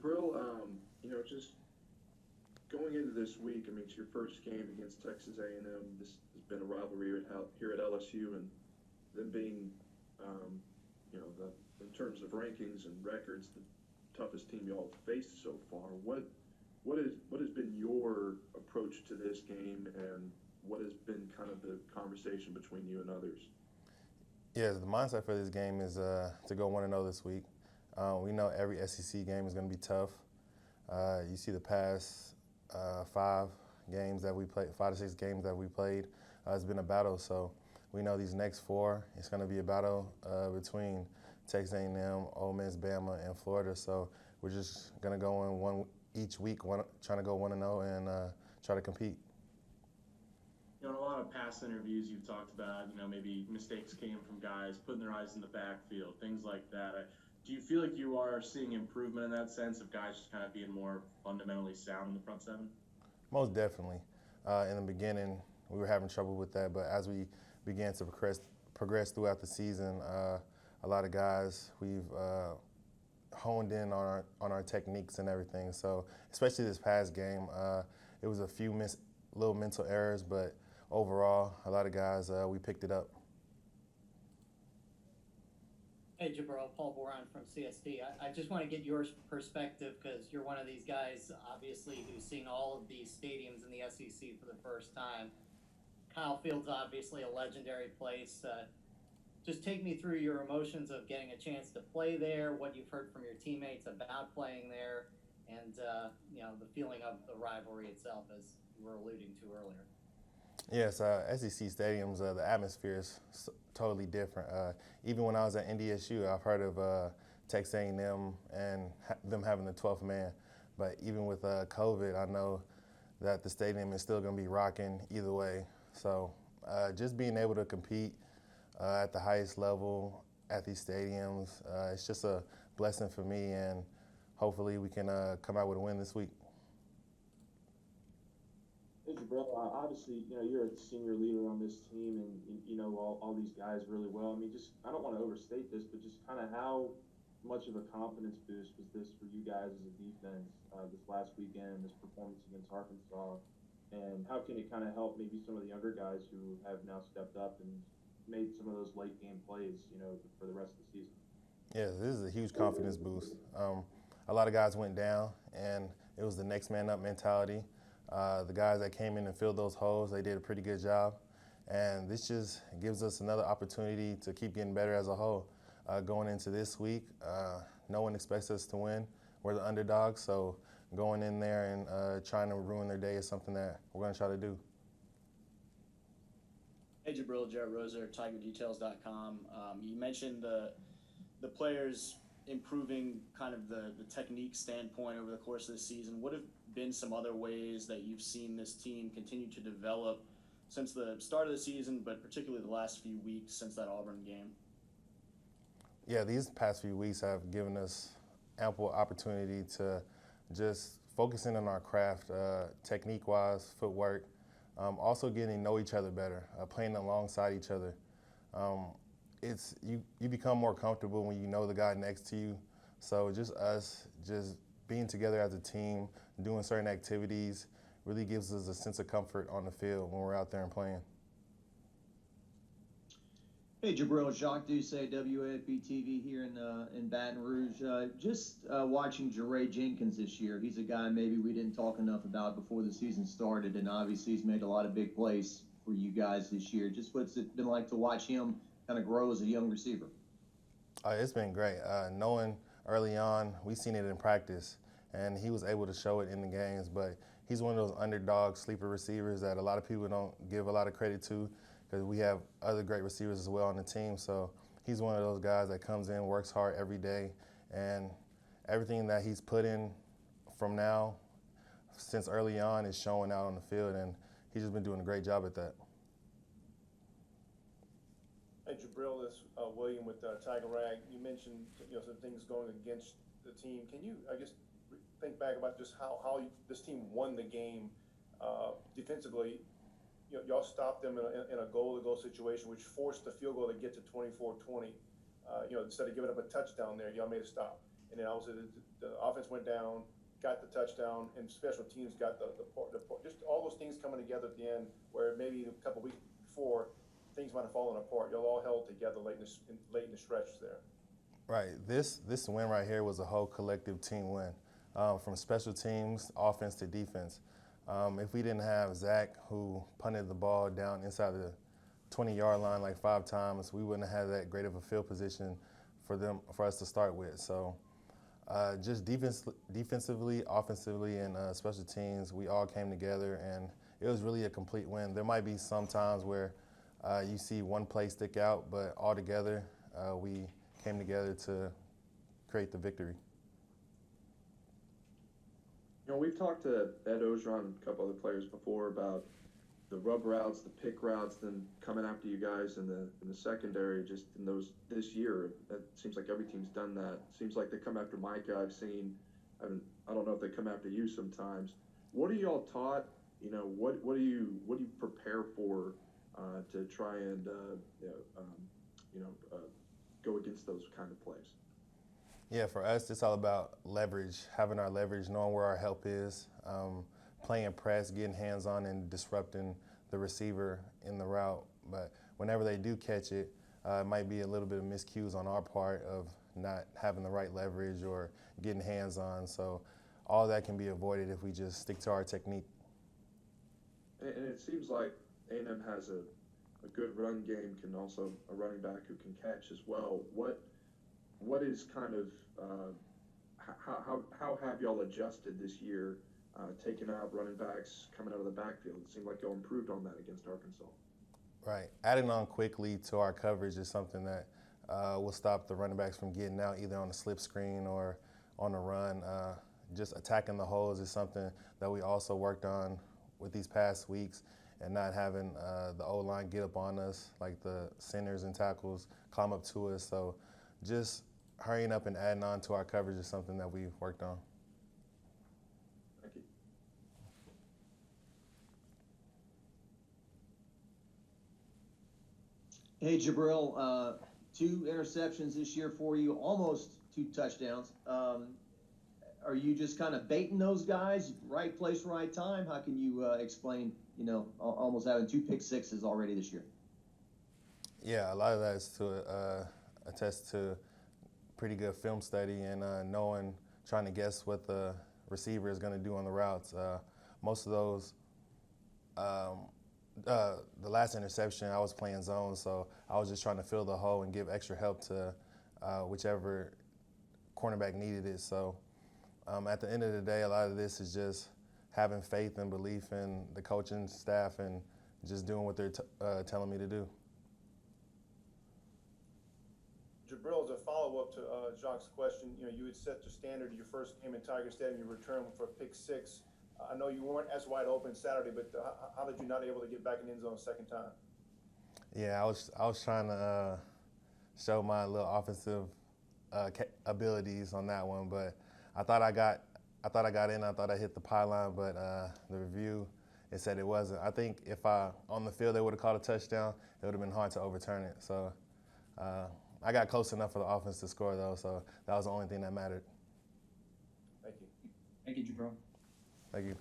Jabril, just going into this week, I mean, it's your first game against Texas A&M. This has been a rivalry here at LSU, and them being, um, in terms of rankings and records, the toughest team y'all have faced so far. What has been your approach to this game, and what has been kind of the conversation between you and others? Yeah, the mindset for this game is to go 1-0 this week. We know every SEC game is going to be tough. You see the past 5 games that we played, 5 to 6 games that we played, it's been a battle. So we know these next 4, it's going to be a battle between Texas A&M, Ole Miss, Bama, and Florida. So we're just going to go in each week, trying to go 1-0 and try to compete. In a lot of past interviews, you've talked about, maybe mistakes came from guys putting their eyes in the backfield, things like that. Do you feel like you are seeing improvement in that sense of guys just kind of being more fundamentally sound in the front seven? Most definitely. In the beginning, we were having trouble with that, but as we began to progress throughout the season, a lot of guys, we've honed in on our techniques and everything. So especially this past game, it was a few little mental errors, but overall, a lot of guys, we picked it up. Hey, Jabril, Paul Boron from CSD. I just want to get your perspective because you're one of these guys, obviously, who's seen all of these stadiums in the SEC for the first time. Kyle Field's obviously a legendary place. Just take me through your emotions of getting a chance to play there, what you've heard from your teammates about playing there, and the feeling of the rivalry itself, as you were alluding to earlier. Yes, SEC stadiums, the atmosphere is totally different. Even when I was at NDSU, I've heard of Texas A&M and them having the 12th man. But even with COVID, I know that the stadium is still going to be rocking either way. So just being able to compete at the highest level at these stadiums, it's just a blessing for me, and hopefully we can come out with a win this week. Hey, Jabril, obviously, you're a senior leader on this team, and you know all these guys really well. I mean, I don't want to overstate this, but just kind of how much of a confidence boost was this for you guys as a defense this last weekend, this performance against Arkansas, and how can it kind of help maybe some of the younger guys who have now stepped up and made some of those late game plays, for the rest of the season? Yeah, this is a huge confidence boost. A lot of guys went down, and it was the next man up mentality. The guys that came in and filled those holes, they did a pretty good job. And this just gives us another opportunity to keep getting better as a whole. Going into this week, no one expects us to win. We're the underdogs, so going in there and trying to ruin their day is something that we're going to try to do. Hey, Jabril, Jarrett Roser, TigerDetails.com. You mentioned the players improving kind of the technique standpoint over the course of the season. What have been some other ways that you've seen this team continue to develop since the start of the season, but particularly the last few weeks since that Auburn game? Yeah, these past few weeks have given us ample opportunity to just focus in on our craft, technique-wise, footwork, also getting to know each other better, playing alongside each other. You become more comfortable when you know the guy next to you. So just us, just being together as a team, doing certain activities, really gives us a sense of comfort on the field when we're out there and playing. Hey, Jabril, Jacques Doucet, WAFB TV here in Baton Rouge. Just watching Jeray Jenkins this year. He's a guy maybe we didn't talk enough about before the season started, and obviously he's made a lot of big plays for you guys this year. Just what's it been like to watch him kind of grow as a young receiver? It's been great. Knowing early on, we've seen it in practice, and he was able to show it in the games, but he's one of those underdog sleeper receivers that a lot of people don't give a lot of credit to, because we have other great receivers as well on the team. So he's one of those guys that comes in, works hard every day, and everything that he's put in from now, since early on, is showing out on the field, and he's just been doing a great job at that. Hey, Jabril, this is William with Tiger Rag. You mentioned some things going against the team. Can you, I guess, think back about just how this team won the game defensively? Y'all stopped them in a goal-to-goal situation, which forced the field goal to get to 24-20. Instead of giving up a touchdown there, y'all made a stop. and then obviously the offense went down, got the touchdown, and special teams got the just all those things coming together at the end, where maybe a couple weeks before things might have fallen apart. Y'all all held together late in the stretch there. Right. This win right here was a whole collective team win, from special teams, offense to defense. If we didn't have Zach, who punted the ball down inside the 20-yard line like 5 times, we wouldn't have had that great of a field position for us to start with. So just defensively, offensively, and special teams, we all came together, and it was really a complete win. There might be some times where you see one play stick out, but all together, we came together to create the victory. You know, we've talked to Ed Ogeron and a couple other players before about the rub routes, the pick routes, then coming after you guys in the secondary. Just in this year, it seems like every team's done that. It seems like they come after Micah. I've seen. I don't know if they come after you sometimes. What are y'all taught? You know, what do you prepare for to try and go against those kind of plays? Yeah, for us, it's all about leverage, having our leverage, knowing where our help is, playing press, getting hands-on, and disrupting the receiver in the route. But whenever they do catch it, it might be a little bit of miscues on our part of not having the right leverage or getting hands-on. So all that can be avoided if we just stick to our technique. And it seems like A&M has a good run game, can also a running back who can catch as well. What is kind of how have y'all adjusted this year, taking out running backs coming out of the backfield? It seemed like y'all improved on that against Arkansas. Right. Adding on quickly to our coverage is something that will stop the running backs from getting out either on a slip screen or on a run. Just attacking the holes is something that we also worked on with these past weeks, and not having the O-line get up on us, like the centers and tackles climb up to us. So just hurrying up and adding on to our coverage is something that we've worked on. Thank you. Hey, Jabril, 2 interceptions this year for you, almost 2 touchdowns. Are you just kind of baiting those guys, right place, right time? How can you explain, almost having 2 pick sixes already this year? Yeah, a lot of that is to attest to pretty good film study and trying to guess what the receiver is going to do on the routes. Most of those, the last interception, I was playing zone, so I was just trying to fill the hole and give extra help to whichever cornerback needed it. So at the end of the day, a lot of this is just having faith and belief in the coaching staff and just doing what they're telling me to do. Jabril, as a follow-up to Jacques' question, you had set the standard your first game in Tiger Stadium, you returned for a pick 6. I know you weren't as wide open Saturday, but how did you not able to get back in the end zone a second time? Yeah, I was trying to show my little offensive abilities on that one, but I thought I got in. I thought I hit the pylon, but the review, it said it wasn't. I think if on the field they would have called a touchdown, it would have been hard to overturn it. So I got close enough for the offense to score, though, so that was the only thing that mattered. Thank you. Thank you, Jabril. Thank you.